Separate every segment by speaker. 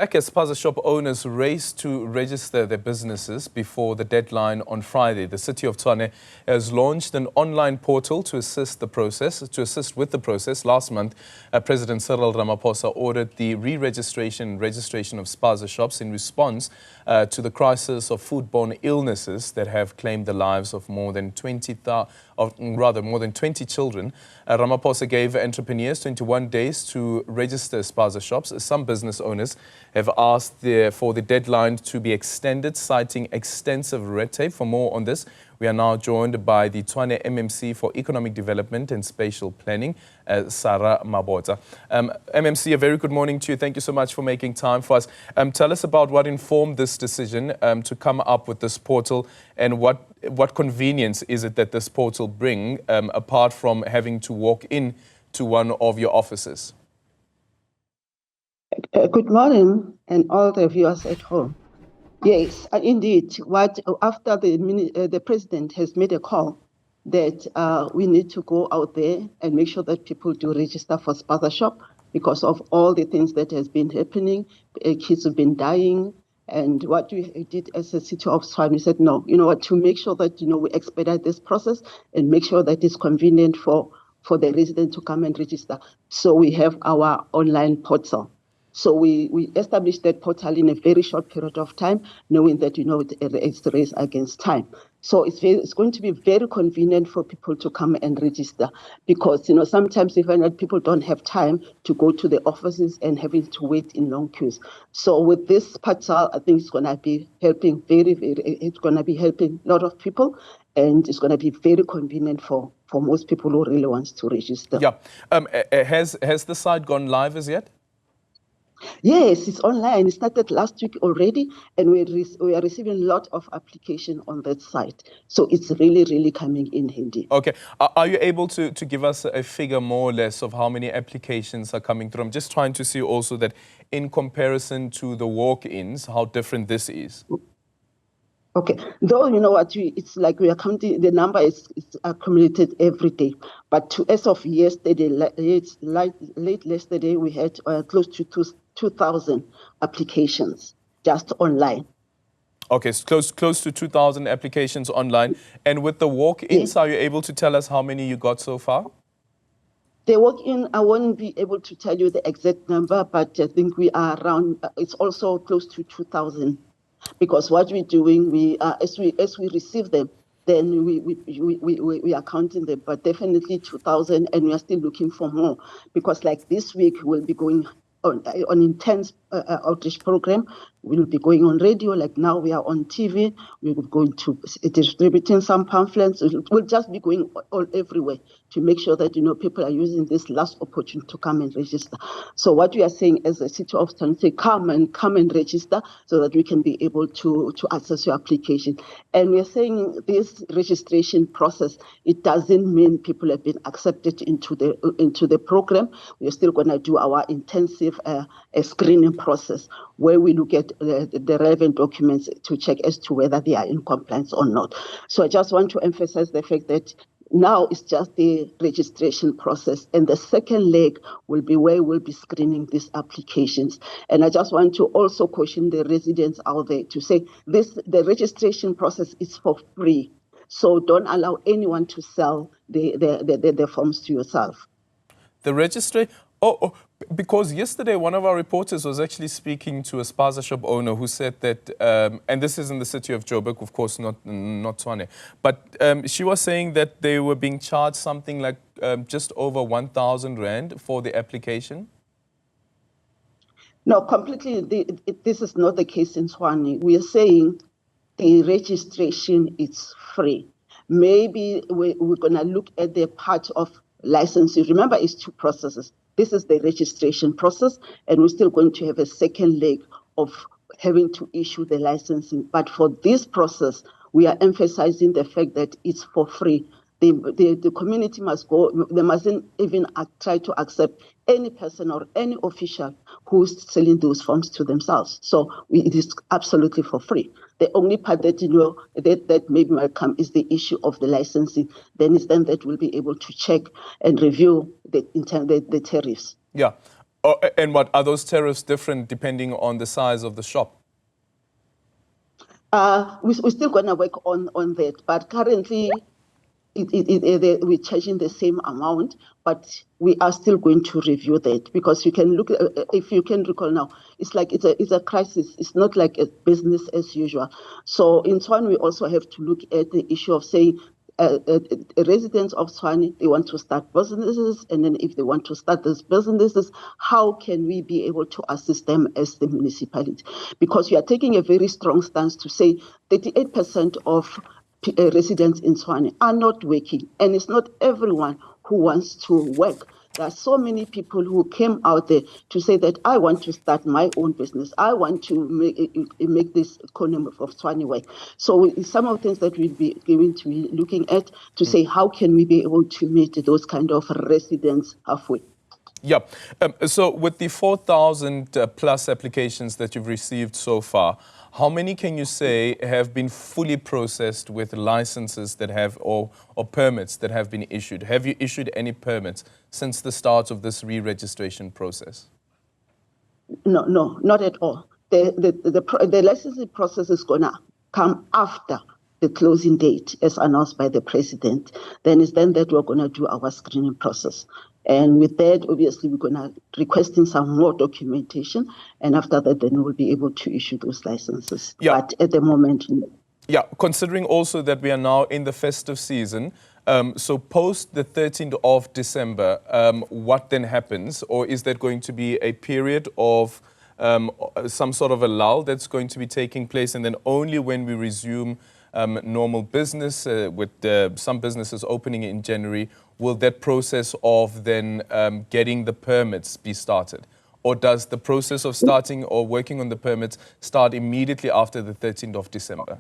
Speaker 1: As Spaza shop owners race to register their businesses before the deadline on Friday, the City of Tshwane has launched an online portal to assist with the process. Last month, President Cyril Ramaphosa ordered the re-registration and registration of Spaza shops in response to the crisis of foodborne illnesses that have claimed the lives of more than 20 children. Ramaphosa gave entrepreneurs 21 days to register Spaza shops. Some business owners have asked for the deadline to be extended, citing extensive red tape. For more on this, we are now joined by the Tshwane MMC for Economic Development and Spatial Planning, Sarah Mabota. MMC, a very good morning to you. Thank you so much for making time for us. Tell us about what informed this decision to come up with this portal, and what convenience is it that this portal bring, apart from having to walk in to one of your offices?
Speaker 2: Good morning, and all the viewers at home. Yes, indeed. After the president has made a call that we need to go out there and make sure that people do register for Spaza shop because of all the things that has been happening. Kids have been dying, and what we did as a City of Tshwane, we said no. You know what? To make sure that we expedite this process and make sure that it's convenient for the resident to come and register. So we have our online portal. So we established that portal in a very short period of time, knowing that it's a race against time. So it's going to be very convenient for people to come and register, because sometimes even people don't have time to go to the offices and having to wait in long queues. So with this portal, I think it's going to be helping it's going to be helping a lot of people, and it's going to be very convenient for most people who really wants to register.
Speaker 1: Yeah. Has the site gone live as yet?
Speaker 2: Yes, it's online. It started last week already, and we are receiving a lot of application on that site. So it's really, really coming in handy.
Speaker 1: Okay. Are you able to give us a figure more or less of how many applications are coming through? I'm just trying to see also that in comparison to the walk-ins, how different this is.
Speaker 2: Okay, though it's like we are counting, the number is accumulated every day. But as of yesterday, late yesterday, we had close to 2,000 applications just online.
Speaker 1: Okay, so close to 2,000 applications online. And with the walk-ins, Are you able to tell us how many you got so far?
Speaker 2: The walk-in, I won't be able to tell you the exact number, but I think we are around, it's also close to 2,000. Because what we're doing, as we receive them, then we are counting them, but definitely 2,000, and we are still looking for more. Because like this week, we'll be going on intense outreach program. We'll be going on radio, like now we are on TV. We're going to distributing some pamphlets. We'll just be going all everywhere to make sure that people are using this last opportunity to come and register. So what we are saying as a City of Tshwane, say come and register so that we can be able to access your application. And we are saying this registration process, it doesn't mean people have been accepted into the program. We are still going to do our intensive screening process, where we look at the relevant documents to check as to whether they are in compliance or not. So I just want to emphasize the fact that now it's just the registration process, and the second leg will be where we'll be screening these applications. And I just want to also caution the residents out there to say the registration process is for free. So don't allow anyone to sell the forms to yourself.
Speaker 1: The registry? Because yesterday one of our reporters was actually speaking to a Spaza shop owner who said that, and this is in the city of Joburg, of course, not Tshwane, but she was saying that they were being charged something like just over 1,000 Rand for the application.
Speaker 2: No, completely. This is not the case in Tshwane. We are saying the registration is free. Maybe we're going to look at the part of licensing. Remember, it's two processes. This is the registration process, and we're still going to have a second leg of having to issue the licensing. But for this process, we are emphasizing the fact that it's for free. The community must go, they mustn't even try to accept any person or any official who's selling those forms to themselves. So it is absolutely for free. The only part that that maybe might come is the issue of the licensing. Then it's them that will be able to check and review the tariffs.
Speaker 1: Yeah. Oh, and what are those tariffs different depending on the size of the shop?
Speaker 2: We're still going to work on that, but currently we're charging the same amount, but we are still going to review that, because you can look, if you can recall now, it's like it's a crisis. It's not like a business as usual. So in Tshwane, we also have to look at the issue of saying, residents of Tshwane, they want to start businesses, and then if they want to start those businesses, how can we be able to assist them as the municipality? Because we are taking a very strong stance to say 38% of residents in Tshwane are not working, and it's not everyone who wants to work. There are so many people who came out there to say that I want to start my own business. I want to make this economy of Tshwane work. So some of the things that we'll be going to be looking at to say how can we be able to meet those kind of residents halfway.
Speaker 1: Yeah. So with the 4,000 plus applications that you've received so far, how many can you say have been fully processed with licenses that have, or permits that have been issued? Have you issued any permits since the start of this re-registration process?
Speaker 2: No, not at all. The licensing process is going to come after the closing date as announced by the president. Then it's then that we're going to do our screening process. And with that, obviously, we're going to requesting some more documentation. And after that, then we'll be able to issue those licenses.
Speaker 1: Yeah.
Speaker 2: But at the moment, no.
Speaker 1: Yeah, considering also that we are now in the festive season, so post the 13th of December, what then happens? Or is there going to be a period of some sort of a lull that's going to be taking place, and then only when we resume normal business, with some businesses opening in January, will that process of then getting the permits be started? Or does the process of starting or working on the permits start immediately after the 13th of December?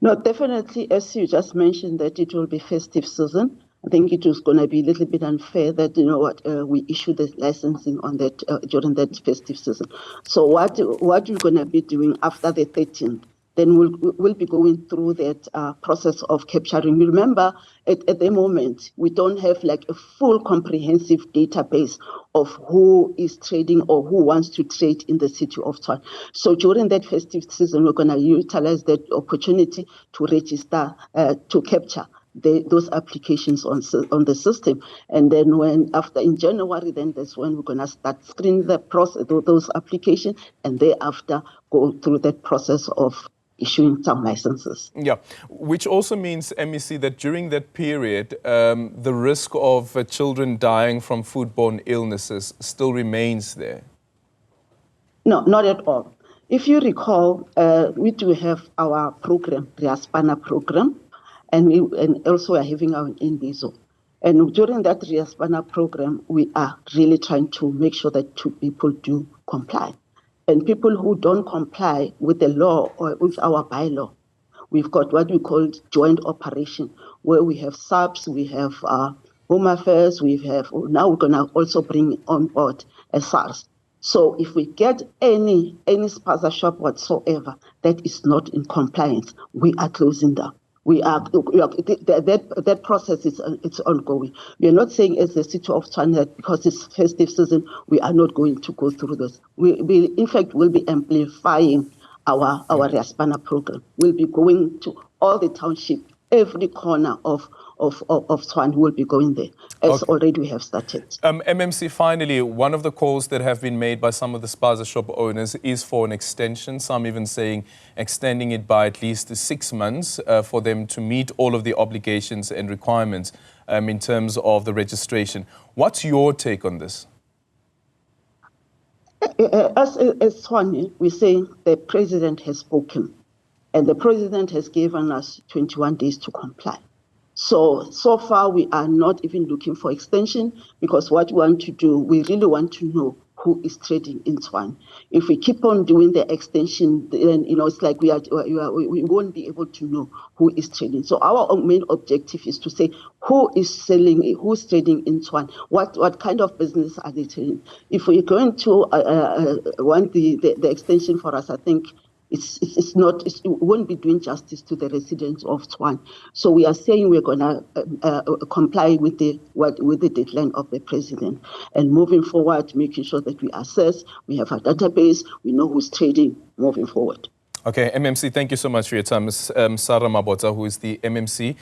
Speaker 2: No, definitely, as you just mentioned, that it will be festive season. I think it was going to be a little bit unfair that, we issue the licensing on that during that festive season. So what we're going to be doing after the 13th, then we'll be going through that process of capturing. Remember, at the moment, we don't have like a full comprehensive database of who is trading or who wants to trade in the city of Tshwane. So during that festive season, we're going to utilize that opportunity to register, to capture those applications on the system. And then after in January, then that's when we're going to start screening the process, those applications, and thereafter go through that process of issuing some licenses.
Speaker 1: Yeah, which also means, MEC, that during that period, the risk of children dying from foodborne illnesses still remains there.
Speaker 2: No, not at all. If you recall, we do have our program, the Aspana program, and also are having our Indizo. And during that Riaspana program, we are really trying to make sure that people do comply. And people who don't comply with the law or with our bylaw, we've got what we call joint operation, where we have SAPS, we have Home Affairs, now we're going to also bring on board a SARS. So if we get any Spaza shop whatsoever that is not in compliance, we are closing down. That process it's ongoing. We are not saying as the City of Tshwane that because it's festive season, we are not going to go through this. We in fact will be amplifying our Riaspana program. We'll be going to all the township, every corner of Tshwane will be going there, as already we have started.
Speaker 1: MMC, finally, one of the calls that have been made by some of the Spaza shop owners is for an extension, some even saying extending it by at least 6 months for them to meet all of the obligations and requirements in terms of the registration. What's your take on this?
Speaker 2: As Tshwane, we say the president has spoken, and the president has given us 21 days to comply. So far, we are not even looking for extension, because what we want to do, we really want to know who is trading in Tshwane. If we keep on doing the extension, then it's like we won't be able to know who is trading. So our main objective is to say who is selling, who's trading in Tshwane, what kind of business are they trading. If we're going to want the extension for us, I think it won't be doing justice to the residents of Tshwane. So we are saying we're going to comply with the deadline of the president, and moving forward, making sure that we assess, we have a database, we know who's trading moving forward.
Speaker 1: Okay, MMC, thank you so much for your time. Ms. Sarah Mabota, who is the MMC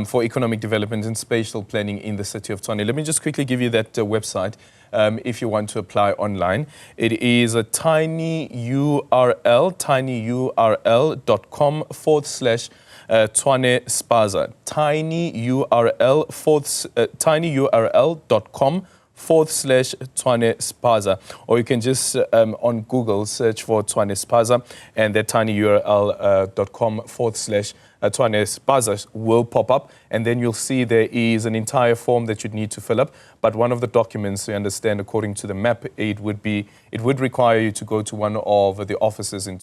Speaker 1: for Economic Development and Spatial Planning in the City of Tshwane. Let me just quickly give you that website if you want to apply online. It is a tinyurl.com/Tshwane Spaza. tinyurl.com/Tshwane Spaza, or you can just on Google search for Tshwane Spaza, and the tinyurl.com/Tshwane Spaza will pop up, and then you'll see there is an entire form that you'd need to fill up. But one of the documents, you understand, according to the map, it would require you to go to one of the offices in